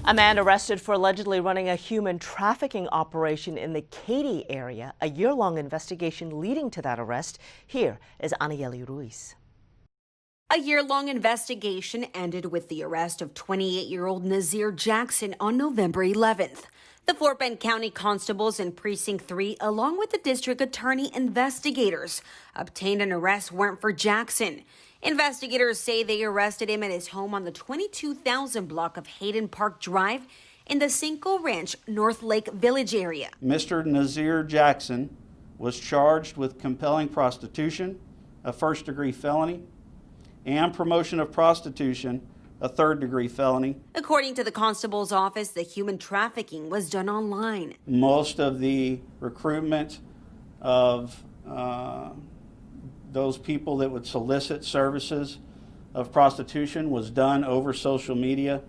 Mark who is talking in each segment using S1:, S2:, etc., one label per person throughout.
S1: A man arrested for allegedly running a human trafficking operation in the Katy area. A year-long investigation leading to that arrest. Here is Anayeli Ruiz.
S2: A year-long investigation ended with the arrest of 28-year-old Naazir Jackson on November 11th. The Fort Bend County constables in Precinct 3, along with the district attorney investigators, obtained an arrest warrant for Jackson. Investigators say they arrested him at his home on the 22,000 block of Hayden Park Drive in the Cinco Ranch, North Lake Village area.
S3: Mr. Naazir Jackson was charged with compelling prostitution, a first-degree felony, and promotion of prostitution, a third-degree felony.
S2: According to the constable's office, the human trafficking was done online.
S3: Most of the recruitment of those people that would solicit services of prostitution was done over social media,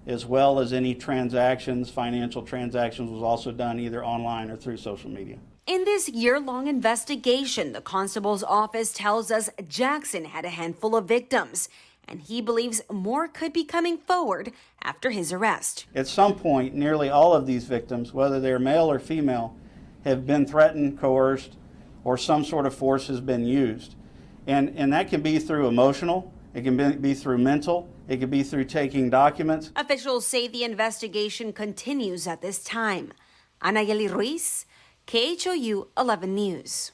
S3: as well as any transactions, financial transactions, was also done either online or through social media.
S2: In this year-long investigation, the constable's office tells us Jackson had a handful of victims, and he believes more could be coming forward after his arrest.
S3: At some point, nearly all of these victims, whether they're male or female, have been threatened, coerced, or some sort of force has been used. And that can be through emotional, it can be through mental, it can be through taking documents.
S2: Officials say the investigation continues at this time. Anayeli Ruiz, KHOU 11 News.